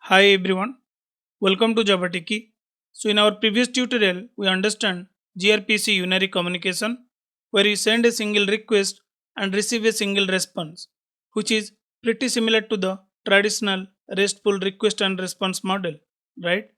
Hi everyone, welcome to Java Techie. So in our previous tutorial, we understand gRPC unary communication where you send a single request and receive a single response, which is pretty similar to the traditional RESTful request and response model, right?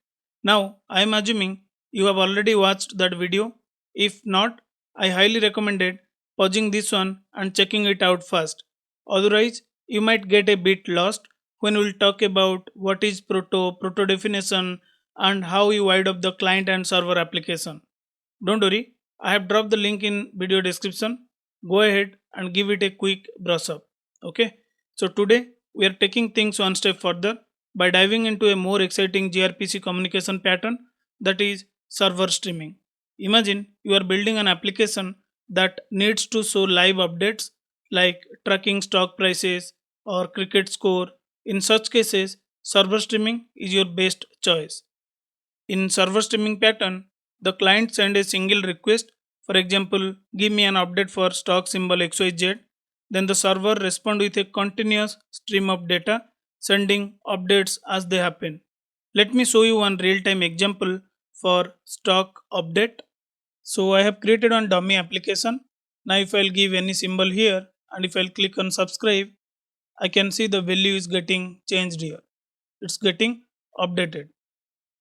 Now, I am assuming you have already watched that video. If not, I highly recommended pausing this one and checking it out first. Otherwise, you might get a bit lost when we'll talk about what is proto definition, and how you wide up the client and server application. Don't worry, I have dropped the link in video description. Go ahead and give it a quick brush up. Okay, so today we are taking things one step further by diving into a more exciting gRPC communication pattern, that is server streaming. Imagine you are building an application that needs to show live updates like tracking stock prices or cricket score. In such cases, server streaming is your best choice. In server streaming pattern, the client sends a single request, for example, give me an update for stock symbol XYZ. Then the server responds with a continuous stream of data, sending updates as they happen. Let me show you one real-time example for stock update. So I have created one dummy application. Now if I'll give any symbol here and if I'll click on subscribe, I can see the value is getting changed here. It's getting updated.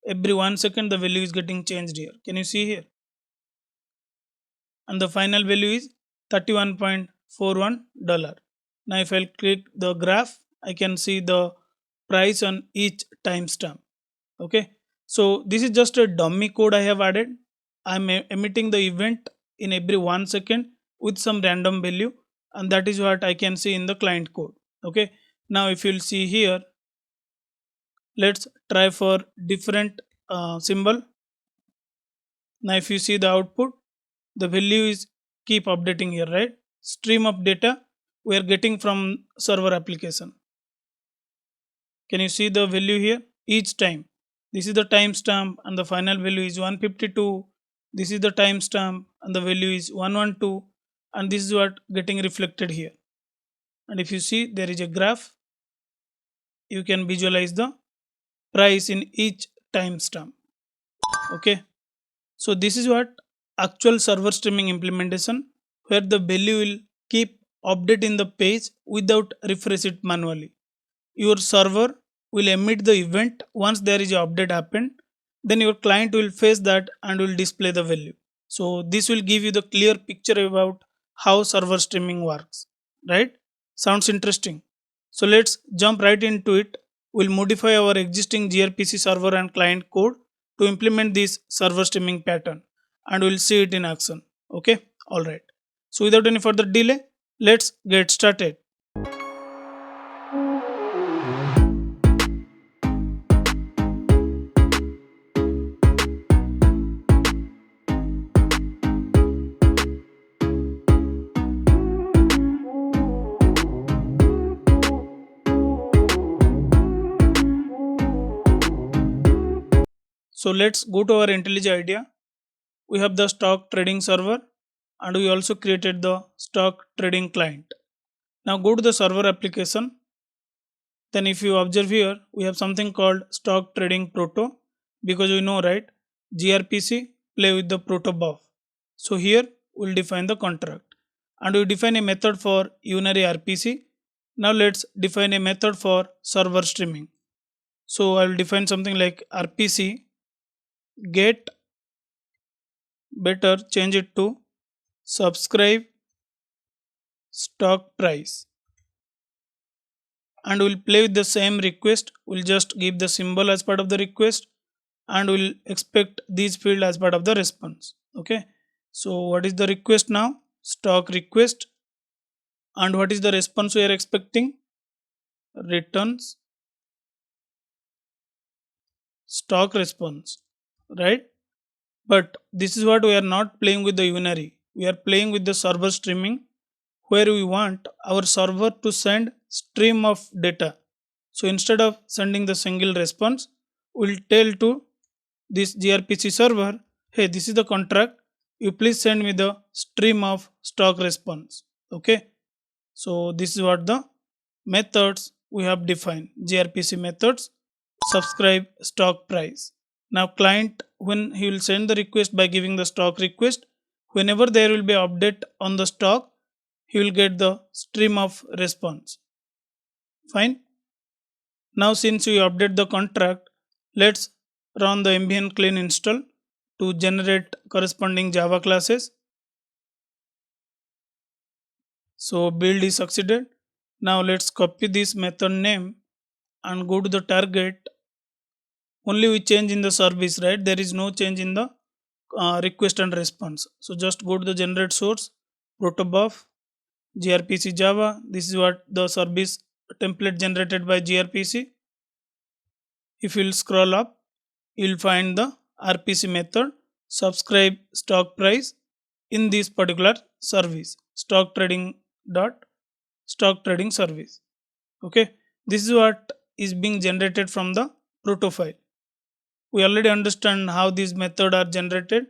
Every 1 second the value is getting changed here. Can you see here? And the final value is $31.41. Now if I'll click the graph, I can see the price on each timestamp. Okay, so this is just a dummy code I have added. I'm emitting the event in every 1 second with some random value, and that is what I can see in the client code. Okay, now if you'll see here, let's try for different symbol. Now if you see the output, the value is keep updating here, right? Stream of data we are getting from server application. Can you see the value here? Each time, this is the timestamp and the final value is 152. This is the timestamp and the value is 112, and this is what getting reflected here. And if you see, there is a graph. You can visualize the price in each timestamp. Okay, so this is what actual server streaming implementation, where the value will keep updating the page without refresh it manually. Your server will emit the event once there is an update happened. Then your client will fetch that and will display the value. So this will give you the clear picture about how server streaming works. Right? Sounds interesting. So let's jump right into it. We'll modify our existing gRPC server and client code to implement this server streaming pattern, and we'll see it in action. Okay, all right. So without any further delay, let's get started. So let's go to our IntelliJ idea. We have the stock trading server and we also created the stock trading client. Now go to the server application. Then if you observe here, we have something called stock trading proto, because we know, right, gRPC play with the proto buff. So here we'll define the contract and we define a method for unary RPC. Now let's define a method for server streaming. So I will define something like RPC get, better change it to subscribe stock price, and we'll play with the same request. We'll just give the symbol as part of the request and we'll expect these field as part of the response. Okay, so what is the request now? Stock request. And what is the response we are expecting? Returns stock response, right? But this is what we are not playing with the unary. We are playing with the server streaming, where we want our server to send stream of data. So instead of sending the single response, we'll tell to this gRPC server, hey, this is the contract, you please send me the stream of stock response. Okay, so this is what the methods we have defined, gRPC methods. subscribe stock price. Now client, when he will send the request by giving the stock request, whenever there will be update on the stock, he will get the stream of response. Fine. Now since we update the contract, let's run the ambient clean install to generate corresponding Java classes. So build is succeeded. Now let's copy this method name and go to the target. Only we change in the service, right? There is no change in the request and response. So just go to the generate source, protobuf, gRPC Java. This is what the service template generated by gRPC. If you'll scroll up, you'll find the RPC method subscribe stock price in this particular service, stock trading service. Okay, this is what is being generated from the proto file. We already understand how these methods are generated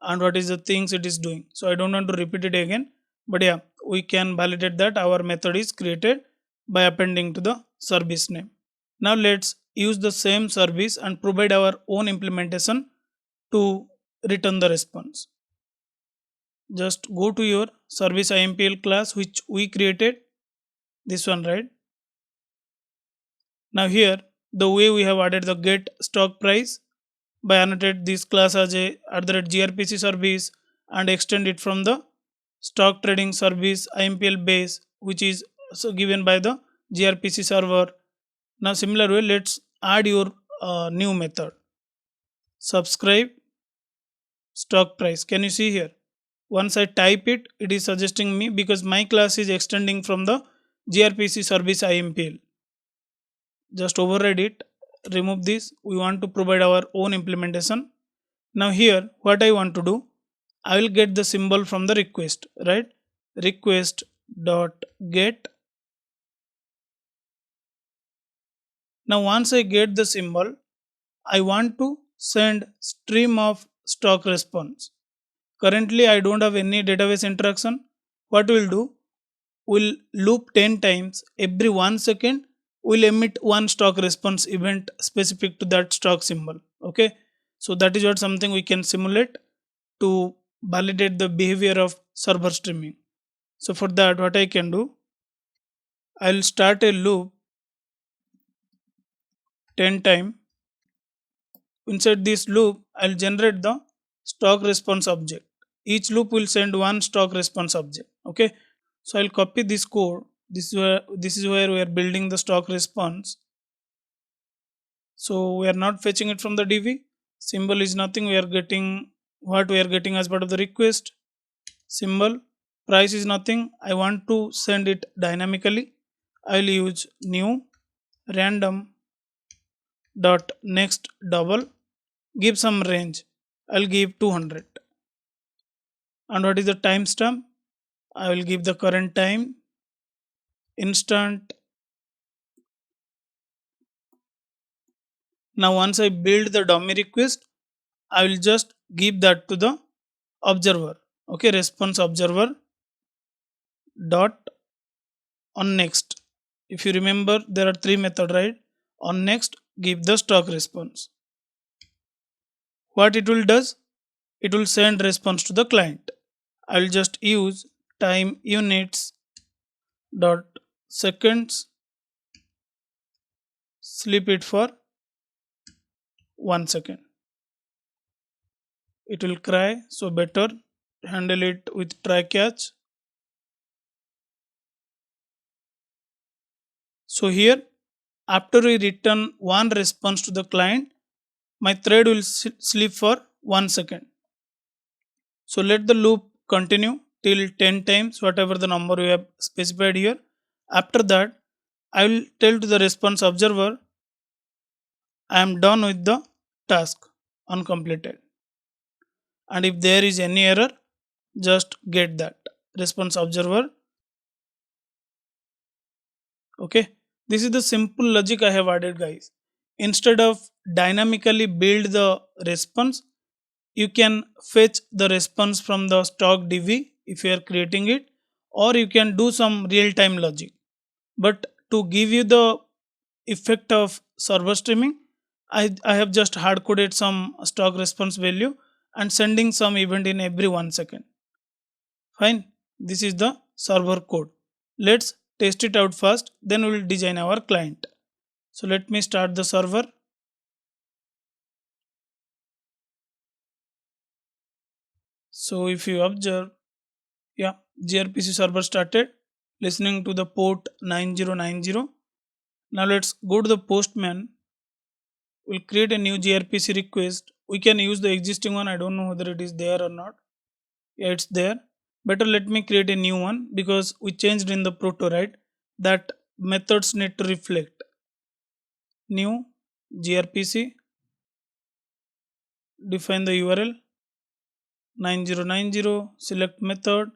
and what is the things it is doing. So I don't want to repeat it again, but yeah, we can validate that our method is created by appending to the service name. Now let's use the same service and provide our own implementation to return the response. Just go to your service IMPL class which we created, this one, right? Now here the way we have added the get stock price by annotate this class as a @grpc service and extend it from the stock trading service IMPL base which is also given by the gRPC server. Now similar way, let's add your new method subscribe stock price. Can you see here? Once I type it, it is suggesting me because my class is extending from the gRPC service IMPL. Just override it, remove this. We want to provide our own implementation. Now here what I want to do, I will get the symbol from the request, right? Request dot get. Now once I get the symbol, I want to send stream of stock response. Currently I don't have any database interaction. What we'll do, we'll loop 10 times. Every 1 second we'll emit one stock response event specific to that stock symbol. Okay, so that is what something we can simulate to validate the behavior of server streaming. So for that, what I can do, I'll start a loop 10 times. Inside this loop, I'll generate the stock response object. Each loop will send one stock response object. Okay, so I'll copy this code. This is where we are building the stock response. So we are not fetching it from the DB. Symbol is nothing. We are getting what we are getting as part of the request. Symbol price is nothing. I want to send it dynamically. I'll use new random dot next double. Give some range. I'll give 200. And what is the timestamp? I will give the current time instant. Now once I build the dummy request, I will just give that to the observer. Okay, response observer dot on next. If you remember, there are three methods, right? On next, give the stock response. What it will does, it will send response to the client. I will just use time units dot seconds, sleep it for 1 second. It will cry, so better handle it with try catch. So here, after we return one response to the client, my thread will sleep for 1 second. So let the loop continue till 10 times, whatever the number we have specified here. After that, I will tell to the response observer, I am done with the task uncompleted. And if there is any error, just get that response observer. Okay, this is the simple logic I have added, guys. Instead of dynamically build the response, you can fetch the response from the stock DB if you are creating it, or you can do some real-time logic. But to give you the effect of server streaming, I have just hard coded some stock response value and sending some event in every 1 second. Fine. This is the server code. Let's test it out first, then we will design our client. So let me start the server. So if you observe, yeah, gRPC server started listening to the port 9090. Now let's go to the Postman. We'll create a new gRPC request. We can use the existing one. I don't know whether it is there or not. Yeah, it's there. Better let me create a new one because we changed in the proto, right? That methods need to reflect. New gRPC, define the URL 9090, select method,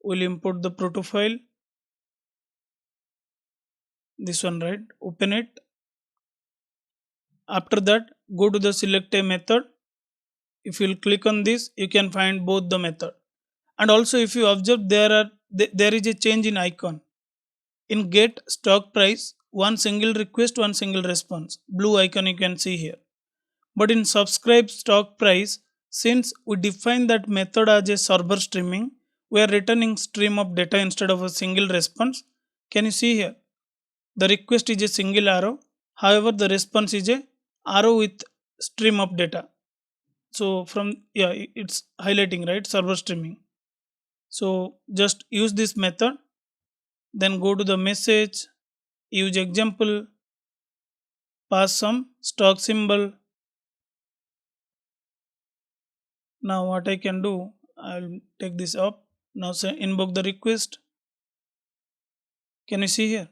we'll import the proto file, this one, right? Open it. After that, go to the select a method. If you'll click on this, you can find both the method. And also if you observe, there is a change in icon. In get stock price, one single request, one single response, blue icon you can see here. But in subscribe stock price, since we define that method as a server streaming, we are returning stream of data instead of a single response. Can you see here? The request is a single arrow. However, the response is a arrow with stream of data. So from, yeah, it's highlighting, right? Server streaming. So just use this method. Then go to the message, use example, pass some stock symbol. Now what I can do, I'll take this up. Now say invoke the request. Can you see here?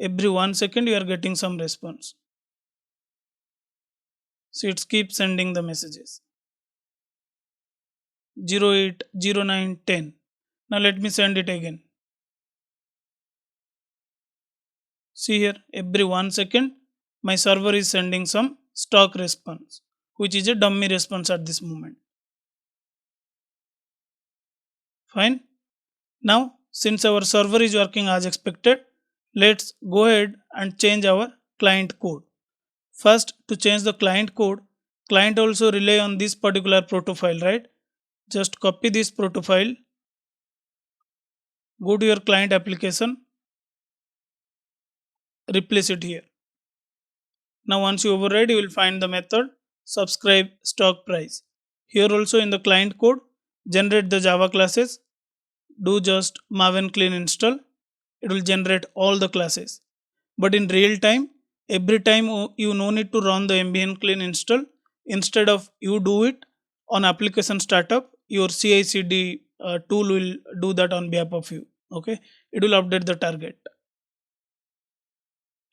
Every 1 second you are getting some response. So it keeps sending the messages. 08, 09, 10. Now let me send it again. See here, every 1 second my server is sending some stock response, which is a dummy response at this moment. Fine. Now, since our server is working as expected, let's go ahead and change our client code. First, to change the client code, client also rely on this particular proto file, right? Just copy this proto file, go to your client application, replace it here. Now, once you override, you will find the method subscribe stock price. Here also in the client code, generate the Java classes, do just maven clean install, it will generate all the classes. But in real time, every time you no need to run the ambient clean install, instead of you do it on application startup, your CI/CD tool will do that on behalf of you. Okay, it will update the target.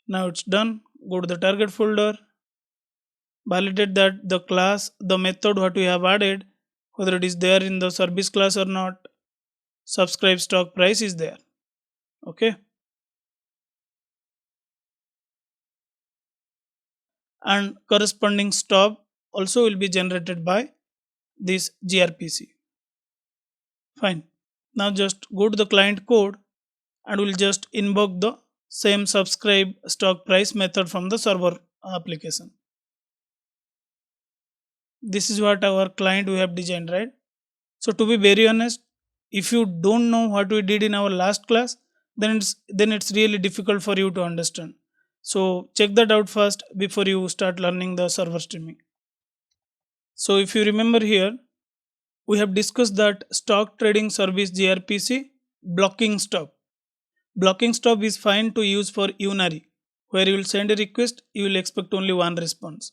Now it's done. Go to the target folder, validate that the class, the method what we have added, whether it is there in the service class or not. Subscribe stock price is there. Okay, and corresponding stop also will be generated by this gRPC. Fine. Now just go to the client code and we'll just invoke the same subscribe stock price method from the server application. This is what our client we have designed, right? So to be very honest, if you don't know what we did in our last class, then it's really difficult for you to understand. So check that out first before you start learning the server streaming. So if you remember here, we have discussed that stock trading service gRPC blocking stop. Blocking stop is fine to use for unary, where you will send a request, you will expect only one response.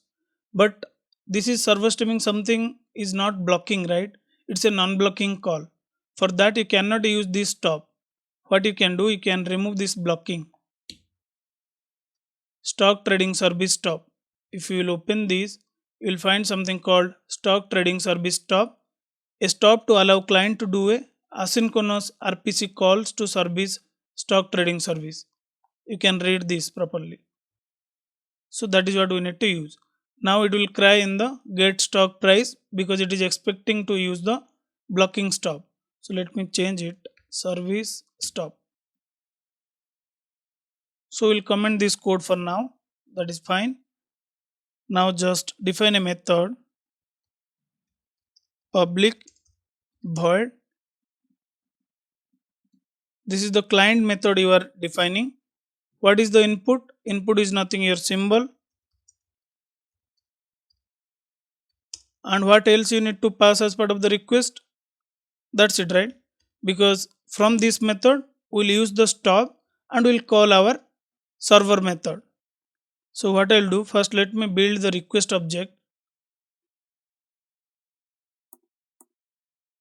But this is server streaming, something is not blocking, right? It's a non-blocking call. For that, you cannot use this stop. What you can do, you can remove this blocking. Stock trading service stop. If you will open this, you will find something called stock trading service stop. A stop to allow client to do a asynchronous RPC calls to service stock trading service. You can read this properly. So that is what we need to use. Now it will cry in the get stock price because it is expecting to use the blocking stop. So let me change it, service stop. So we'll comment this code for now. That is fine. Now just define a method public void. This is the client method you are defining. What is the input? Input is nothing, your symbol. And what else you need to pass as part of the request? That's it, right? Because from this method we'll use the stop and we'll call our server method. So what I'll do, first let me build the request object.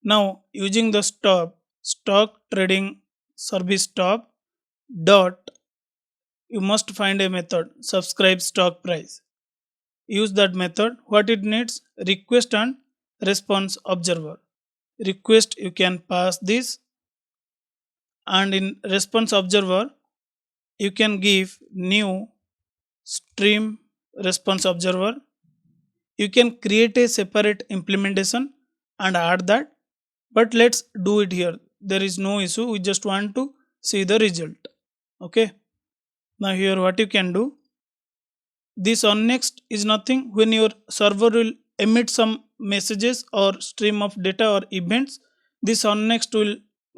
Now using the stop, stock trading service stop dot, you must find a method subscribe stock price. Use that method. What it needs? Request and response observer. Request you can pass this, and in response observer you can give new stream response observer. You can create a separate implementation and add that, but let's do it here. There is no issue, we just want to see the result. Okay, now here what you can do, this on next is nothing. When your server will emit some messages or stream of data or events, this on next will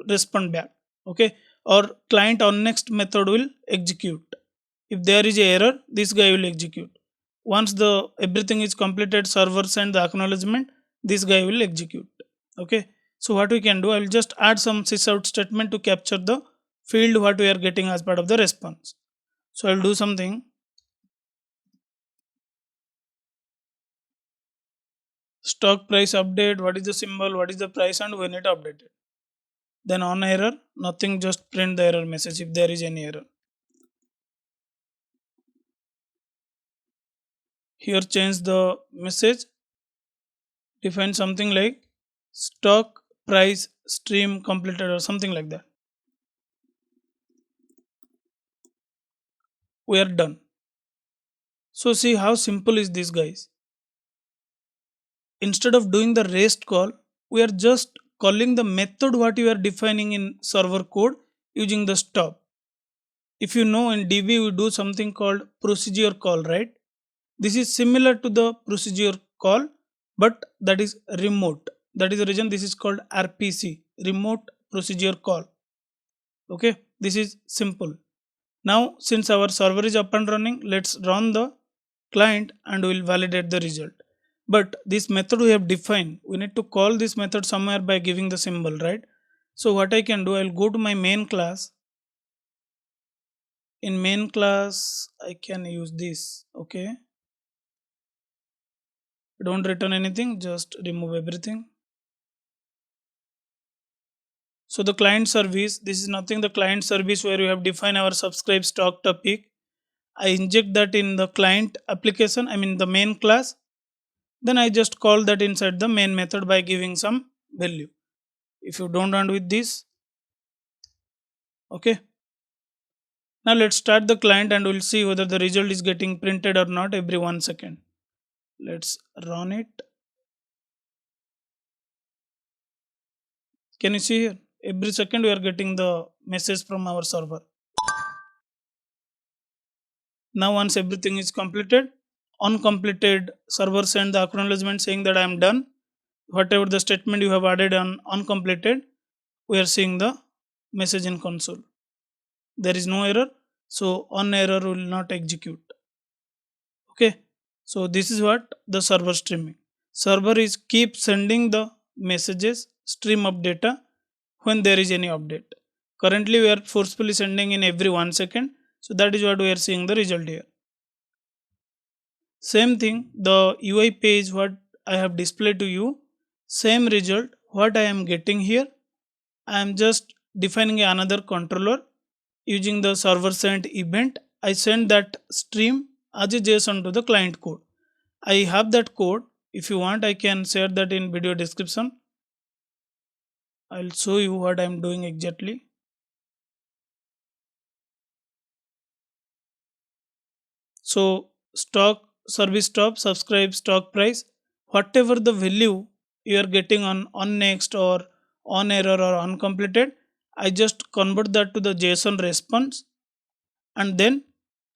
respond back. Okay, or client on next method will execute. If there is a error, this guy will execute. Once the everything is completed, server send the acknowledgement, this guy will execute. Okay, so what we can do, I will just add some sysout statement to capture the field what we are getting as part of the response. So I'll do something stock price update, what is the symbol, what is the price, and when it updated. Then on error, nothing, just print the error message if there is any error. Here change the message, define something like stock price stream completed or something like that. We are done. So see how simple is this, guys. Instead of doing the REST call, we are just calling the method what you are defining in server code using the stop. If you know, in DB we do something called procedure call, right? This is similar to the procedure call, but that is remote. That is the reason this is called RPC, remote procedure call. Okay, this is simple. Now since our server is up and running, let's run the client and we'll validate the result. But this method we have defined, we need to call this method somewhere by giving the symbol, right? So what I can do, I'll go to my main class. In main class I can use this. Okay, don't return anything, just remove everything. So the client service, this is nothing, the client service where we have defined our subscribe stock topic. I inject that in the client application, I mean the main class. Then I just call that inside the main method by giving some value. If you don't want with this, okay. Now let's start the client and we'll see whether the result is getting printed or not every 1 second. Let's run it. Can you see here? Every second we are getting the message from our server. Now once everything is completed, on completed, server send the acknowledgement saying that I am done. Whatever the statement you have added on uncompleted, we are seeing the message in console. There is no error, so on error will not execute. Okay, so this is what the server streaming. Server is keep sending the messages, stream of data when there is any update. Currently we are forcefully sending in every 1 second, so that is what we are seeing the result here. Same thing, the UI page what I have displayed to you, same result what I am getting here. I am just defining another controller using the server sent event. I send that stream as a JSON to the client code. I have that code. If you want, I can share that in video description. I'll show you what I'm doing exactly. So stock service stop subscribe stock price, whatever the value you are getting on next or on error or uncompleted, I just convert that to the JSON response, and then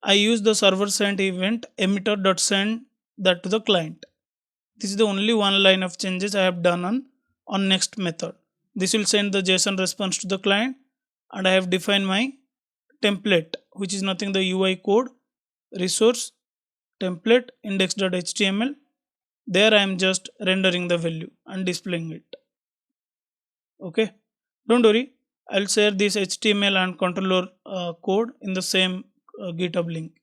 I use the server sent event emitter.send that to the client. This is the only one line of changes I have done on next method. This will send the JSON response to the client, and I have defined my template, which is nothing the UI code resource template index.html. There I am just rendering the value and displaying it. Okay, don't worry, I'll share this HTML and controller code in the same GitHub link,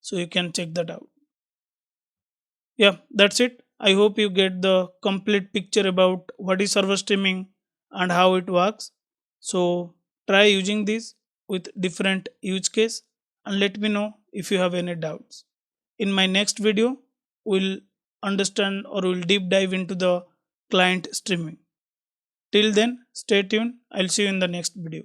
so you can check that out. Yeah, that's it. I hope you get the complete picture about what is server streaming and how it works. So try using this with different use case and let me know if you have any doubts. In my next video, we'll understand or we'll deep dive into the client streaming. Till then, stay tuned. I'll see you in the next video.